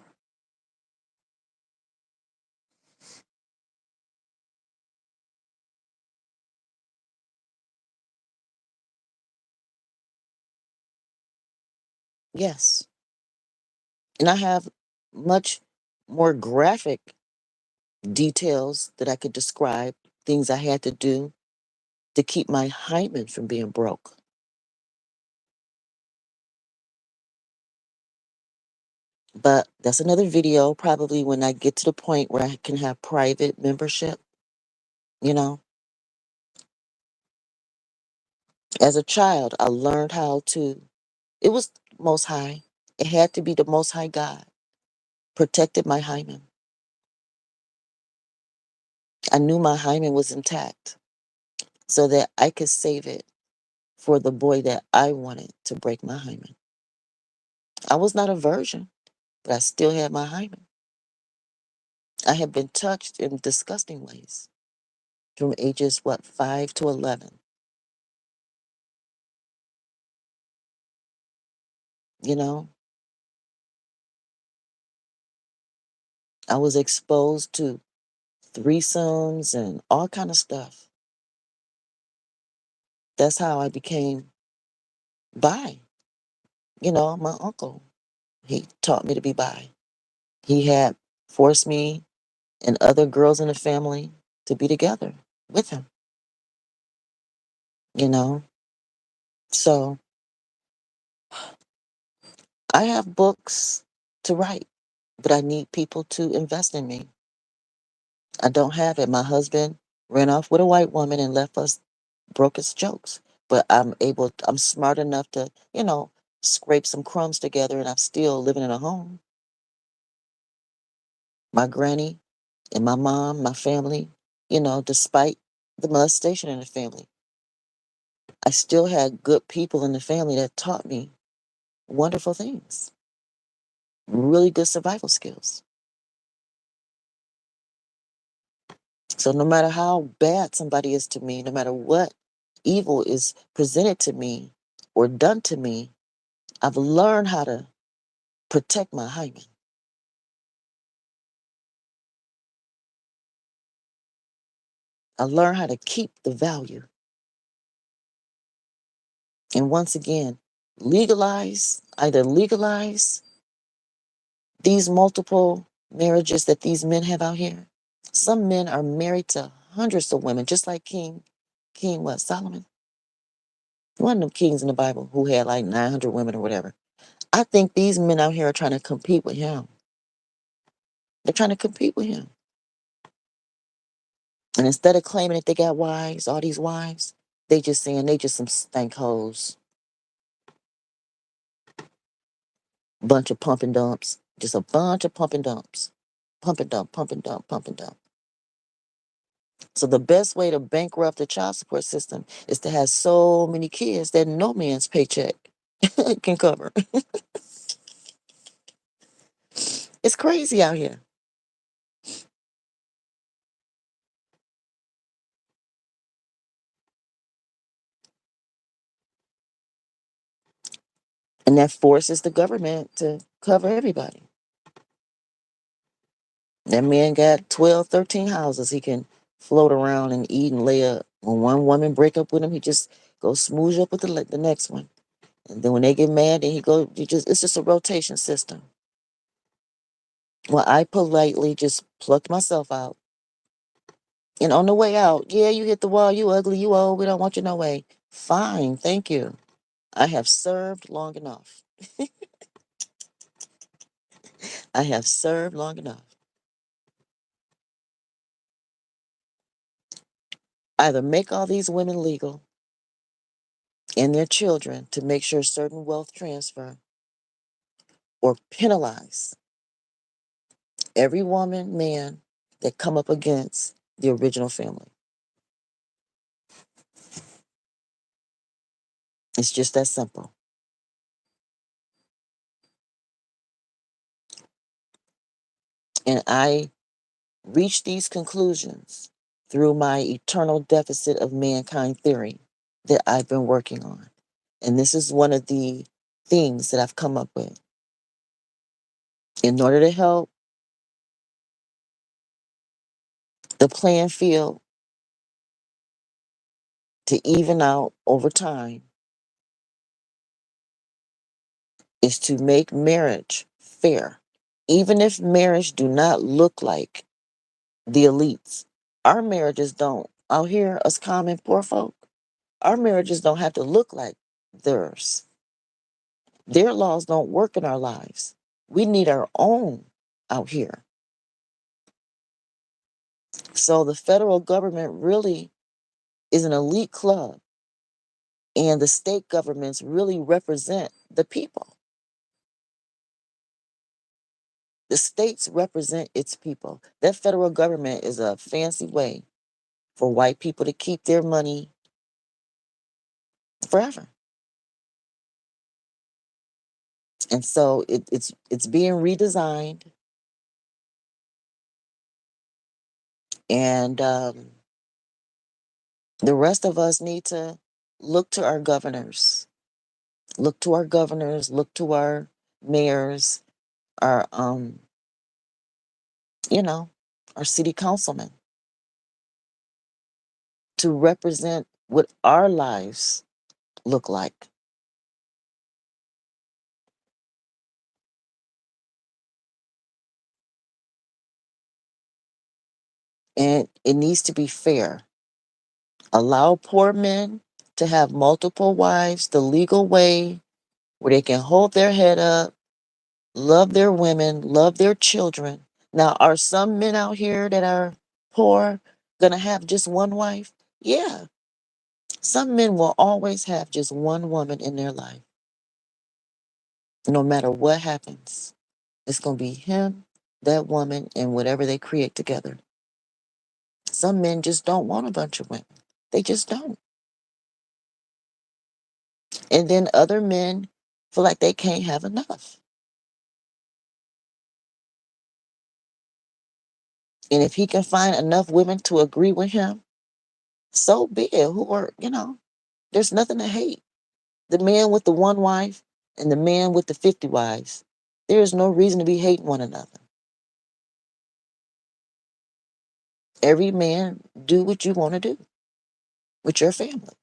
Speaker 1: Yes. And I have much more graphic details that I could describe, things I had to do to keep my hymen from being broke. But that's another video, probably when I get to the point where I can have private membership, you know. As a child, I learned how to, it was Most High. It had to be the Most High God protected my hymen. I knew my hymen was intact so that I could save it for the boy that I wanted to break my hymen. I was not a virgin, but I still had my hymen. I had been touched in disgusting ways from ages, 5 to 11. You know, I was exposed to threesomes and all kind of stuff. That's how I became bi. My uncle, he taught me to be bi. He had forced me and other girls in the family to be together with him, you know? So I have books to write, but I need people to invest in me. I don't have it. My husband ran off with a white woman and left us broke his jokes. But I'm smart enough to, scrape some crumbs together and I'm still living in a home. My granny And my mom, my family, despite the molestation in the family, I still had good people in the family that taught me wonderful things, really good survival skills. So no matter how bad somebody is to me, no matter what evil is presented to me or done to me, I've learned how to protect my hymen. I learned how to keep the value. And once again, either legalize these multiple marriages that these men have out here. Some men are married to hundreds of women, just like King what, Solomon? One of them kings in the Bible who had like 900 women or whatever. I think these men out here are trying to compete with him. They're trying to compete with him. And instead of claiming that they got wives, all these wives, they just saying they just some stank hoes. Bunch of pump and dumps. Just a bunch of pump and dumps. Pump and dump, pump and dump, pump and dump. So the best way to bankrupt the child support system is to have so many kids that no man's paycheck can cover. It's crazy out here. And that forces the government to cover everybody. That man got 12, 13 houses he can float around and eat and lay up. When one woman break up with him, he just goes smooch up with the next one. And then when they get mad, then it's just a rotation system. Well, I politely just plucked myself out. And on the way out, yeah, you hit the wall, you ugly, you old, we don't want you no way. Fine, thank you. I have served long enough. I have served long enough. Either make all these women legal and their children to make sure certain wealth transfer, or penalize every woman, man that come up against the original family. It's just that simple. And I reach these conclusions through my eternal deficit of mankind theory that I've been working on. And this is one of the things that I've come up with. In order to help the playing field to even out over time, is to make marriage fair. Even if marriage do not look like the elites, our marriages don't. Out here, us common poor folk, our marriages don't have to look like theirs. Their laws don't work in our lives. We need our own out here. So the federal government really is an elite club, and the state governments really represent the people. The states represent its people. That federal government is a fancy way for white people to keep their money forever. And so it's being redesigned, and the rest of us need to look to our governors, look to our mayors, our you know, our city councilmen to represent what our lives look like. And it needs to be fair. Allow poor men to have multiple wives the legal way, where they can hold their head up, love their women, love their children. Now, are some men out here that are poor gonna have just one wife? Yeah. Some men will always have just one woman in their life. No matter what happens, it's gonna be him that woman and whatever they create together. Some men just don't want a bunch of women. They just don't. And then other men feel like they can't have enough. And if he can find enough women to agree with him, so be it. Who are, there's nothing to hate. The man with the one wife and the man with the 50 wives, there is no reason to be hating one another. Every man do what you want to do with your family.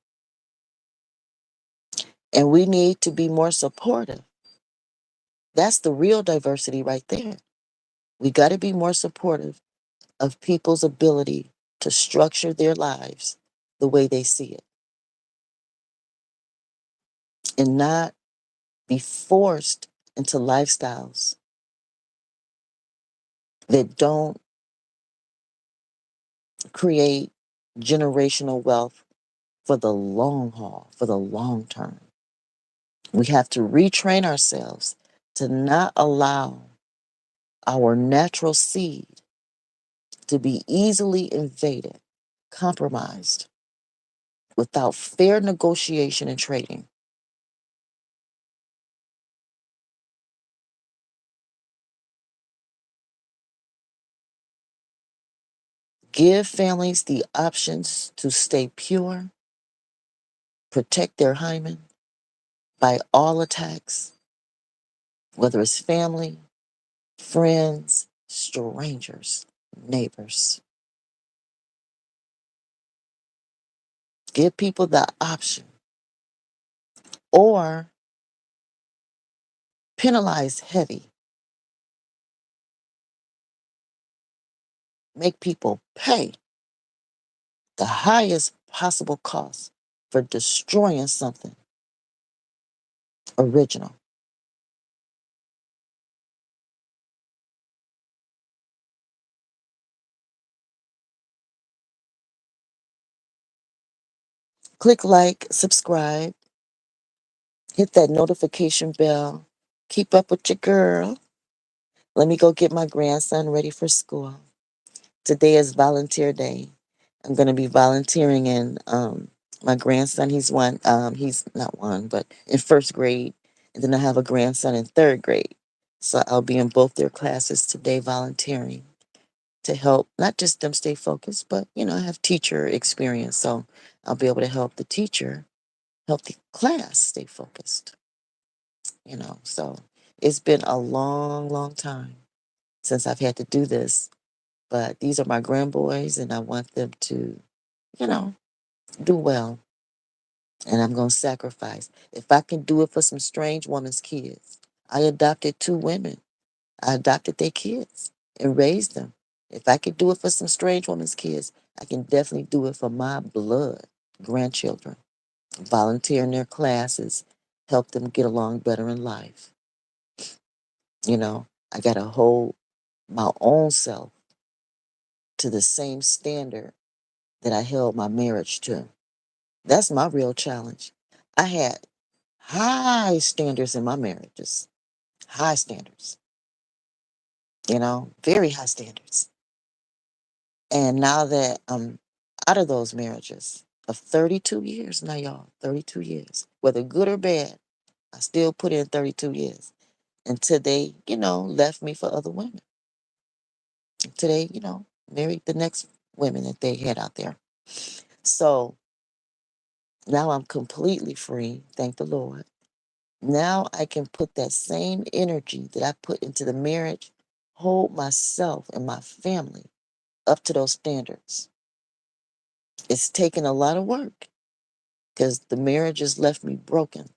Speaker 1: And we need to be more supportive. That's the real diversity right there. We got to be more supportive of people's ability to structure their lives the way they see it and not be forced into lifestyles that don't create generational wealth for the long haul, for the long term. We have to retrain ourselves to not allow our natural seed to be easily invaded, compromised, without fair negotiation and trading. Give families the options to stay pure, protect their hymen by all attacks, whether it's family, friends, strangers, neighbors. Give people the option or penalize heavy. Make people pay the highest possible cost for destroying something original. Click like, subscribe, hit that notification bell. Keep up with your girl. Let me go get my grandson ready for school. Today is volunteer day. I'm going to be volunteering in my grandson. He's not one, but in first grade. And then I have a grandson in third grade. So I'll be in both their classes today volunteering to help not just them stay focused, but, I have teacher experience. So I'll be able to help the teacher, help the class stay focused. So it's been a long, long time since I've had to do this. But these are my grandboys, and I want them to, you know, do well. And I'm going to sacrifice. If I can do it for some strange woman's kids, I adopted two women. I adopted their kids and raised them. If I could do it for some strange woman's kids, I can definitely do it for my blood grandchildren. Volunteer in their classes, help them get along better in life. I got to hold my own self to the same standard that I held my marriage to. That's my real challenge. I had high standards in my marriages, high standards, very high standards. And now that I'm out of those marriages of 32 years now, y'all, 32 years, whether good or bad, I still put in 32 years until they, left me for other women. Until they, married the next women that they had out there. So now I'm completely free, thank the Lord. Now I can put that same energy that I put into the marriage, hold myself and my family up to those standards. It's taken a lot of work because the marriage has left me broken,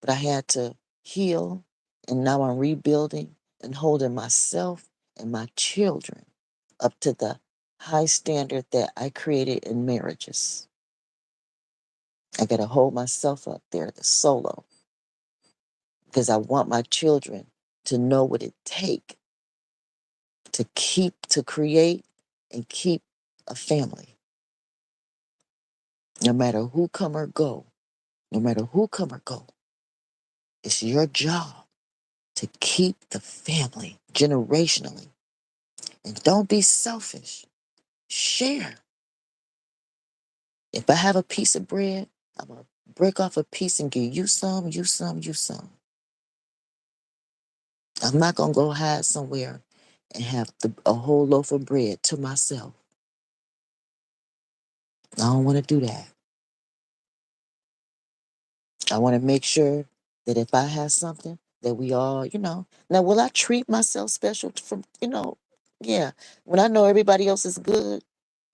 Speaker 1: but I had to heal, and now I'm rebuilding and holding myself and my children up to the high standard that I created in marriages. I got to hold myself up there, the solo, because I want my children to know what it takes to create and keep a family. No matter who come or go, no matter who come or go, it's your job to keep the family generationally. And don't be selfish. Share. If I have a piece of bread, I'm going to break off a piece and give you some, you some, you some. I'm not going to go hide somewhere and have a whole loaf of bread to myself. I don't want to do that. I want to make sure that if I have something, that we all, Now, will I treat myself special yeah. When I know everybody else is good,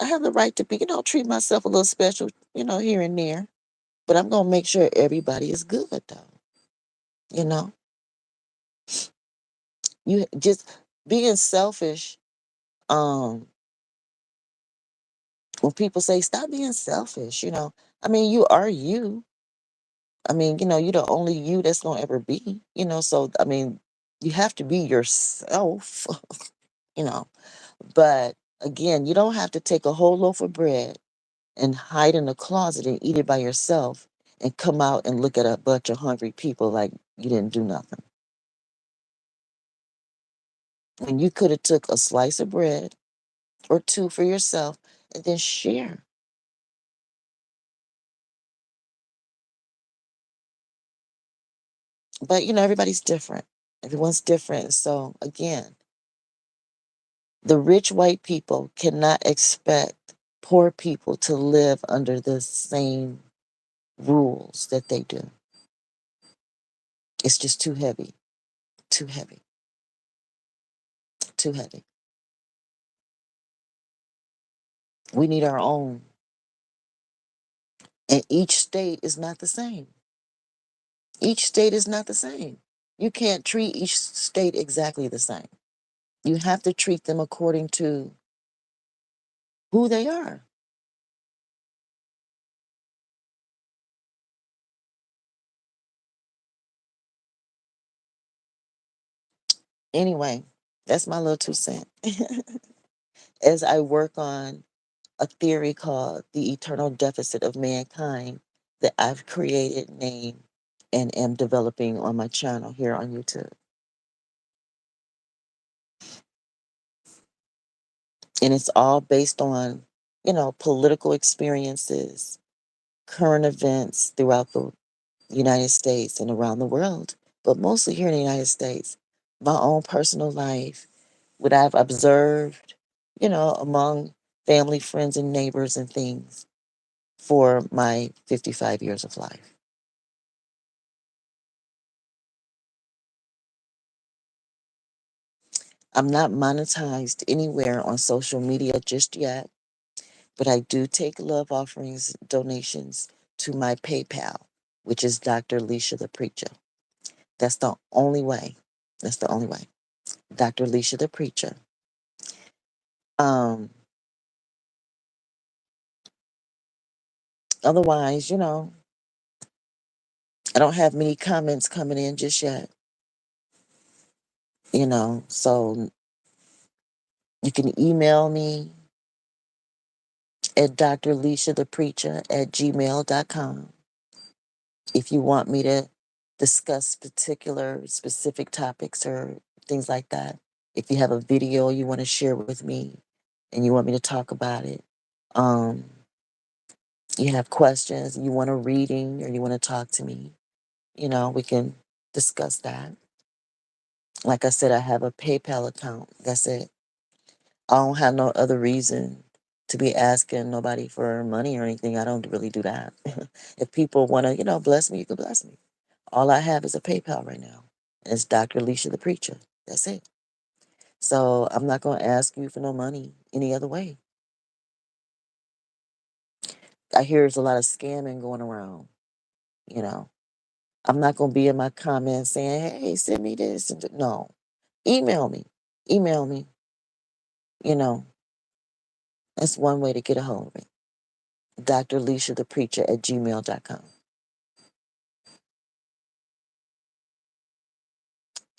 Speaker 1: I have the right to be, treat myself a little special, here and there. But I'm going to make sure everybody is good, though. You know, you just being selfish. Um, when people say stop being selfish, I mean, you are you. I mean, you're the only you that's gonna ever be, so I mean, you have to be yourself, you know. But again, you don't have to take a whole loaf of bread and hide in a closet and eat it by yourself and come out and look at a bunch of hungry people like you didn't do nothing. And you could have took a slice of bread or two for yourself and then share. But everybody's different. Everyone's different. So again, the rich white people cannot expect poor people to live under the same rules that they do. It's just too heavy, too heavy, too heavy. We need our own. And each state is not the same. Each state is not the same. You can't treat each state exactly the same. You have to treat them according to who they are. Anyway, that's my little 2 cents. As I work on a theory called the eternal deficit of mankind that I've created, named, and am developing on my channel here on YouTube. And it's all based on, political experiences, current events throughout the United States and around the world, but mostly here in the United States. My own personal life, what I've observed, among family, friends, and neighbors and things for my 55 years of life. I'm not monetized anywhere on social media just yet, but I do take love offerings, donations to my PayPal, which is Dr. Leisha the Preacher. That's the only way. That's the only way. Dr. Leisha the Preacher. Um, Otherwise, I don't have many comments coming in just yet, so you can email me at drleishathepreacher@gmail.com if you want me to discuss particular specific topics or things like that. If you have a video you want to share with me and you want me to talk about it, um, you have questions, you want a reading or you want to talk to me, we can discuss that. Like I said, I have a PayPal account. That's it. I don't have no other reason to be asking nobody for money or anything. I don't really do that. If people want to, bless me, you can bless me. All I have is a PayPal right now. And it's Dr. Alicia the Preacher. That's it. So I'm not going to ask you for no money any other way. I hear there's a lot of scamming going around, you know. I'm not going to be in my comments saying, hey, send me this. No. Email me. Email me. You know, that's one way to get a hold of me. Dr. Alicia the Preacher at gmail.com.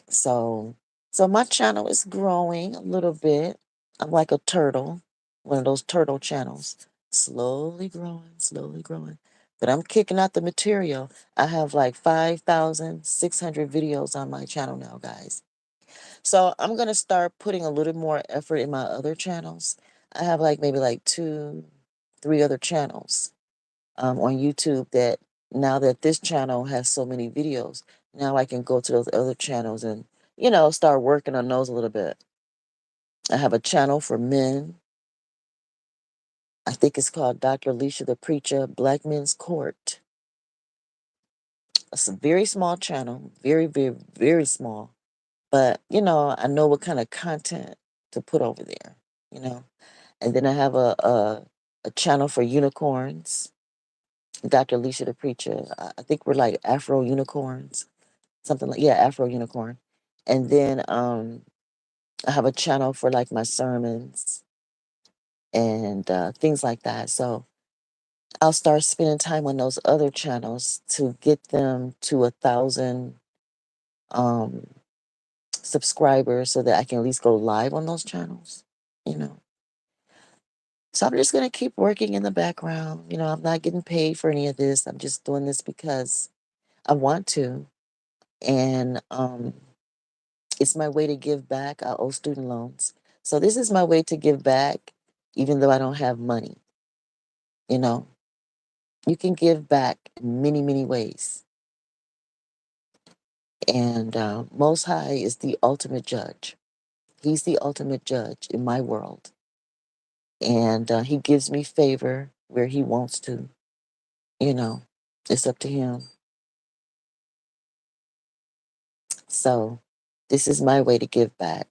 Speaker 1: So, so my channel is growing a little bit. I'm like a turtle, one of those turtle channels, slowly growing, slowly growing. But I'm kicking out the material. I have like 5,600 videos on my channel now, guys. So I'm gonna start putting a little more effort in my other channels. I have like maybe like two, three other channels on YouTube that now that this channel has so many videos, now I can go to those other channels and, start working on those a little bit. I have a channel for men. I think it's called Dr. Alicia the Preacher Black Men's Court. It's a very small channel, very, very, very small. But, I know what kind of content to put over there, you know. And then I have a channel for unicorns, Dr. Alicia the Preacher. I think we're like Afro unicorns, something like, yeah, Afro unicorn. And then I have a channel for like my sermons and things like that. So I'll start spending time on those other channels to get them to 1,000 um, subscribers so that I can at least go live on those channels, you know. So I'm just going to keep working in the background. I'm not getting paid for any of this. I'm just doing this because I want to. And it's my way to give back. I owe student loans. So this is my way to give back, even though I don't have money. You know, you can give back in many, many ways. And Most High is the ultimate judge. He's the ultimate judge in my world. And he gives me favor where he wants to. You know, it's up to him. So this is my way to give back.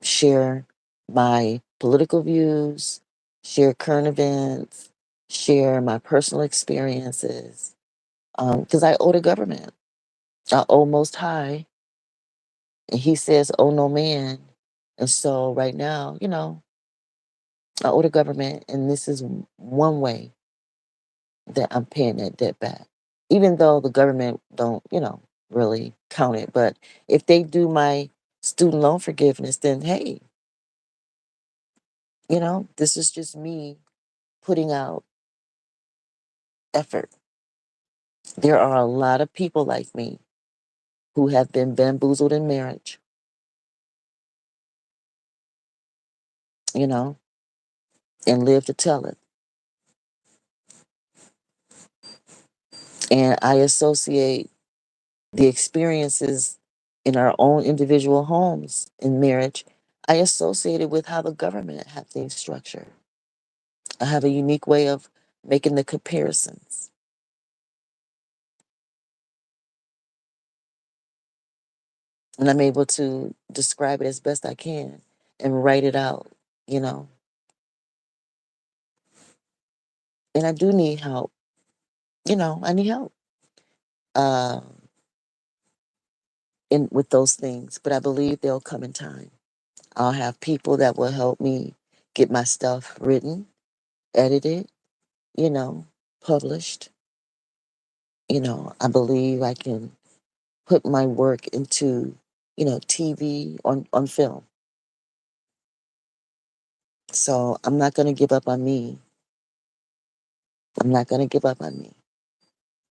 Speaker 1: Share my political views, share current events, share my personal experiences. Because I owe the government. I owe Most High. And he says, owe no man. And so right now, I owe the government. And this is one way that I'm paying that debt back. Even though the government don't, really count it. But if they do my student loan forgiveness, then hey, this is just me putting out effort. There are a lot of people like me who have been bamboozled in marriage, you know, and live to tell it. And I associate the experiences in our own individual homes in marriage. I associate it with how the government have things structured. I have a unique way of making the comparisons. And I'm able to describe it as best I can and write it out, you know. And I do need help. I need help uh, in with those things, but I believe they'll come in time. I'll have people that will help me get my stuff written, edited, you know, published. I believe I can put my work into, TV on film. So I'm not going to give up on me. I'm not going to give up on me.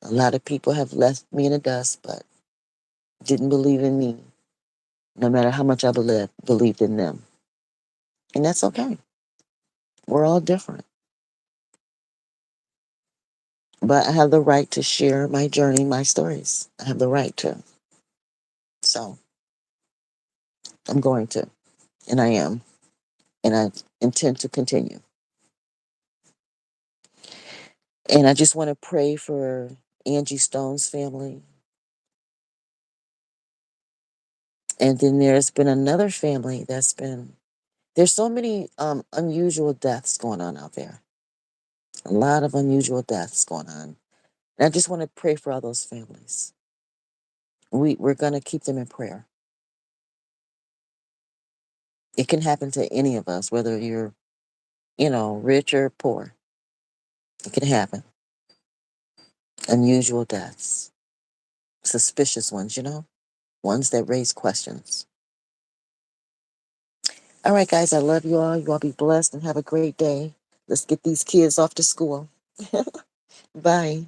Speaker 1: A lot of people have left me in the dust, but didn't believe in me, no matter how much I believed in them. And that's okay. We're all different. But I have the right to share my journey, my stories. I have the right to. So I'm going to, and I am, and I intend to continue. And I just want to pray for Angie Stone's family. And then there's been another family there's so many unusual deaths going on out there. A lot of unusual deaths going on. And I just want to pray for all those families. We're going to keep them in prayer. It can happen to any of us, whether you're, rich or poor. It can happen. Unusual deaths. Suspicious ones, ones that raise questions. All right, guys, I love you all. You all be blessed and have a great day. Let's get these kids off to school. Bye.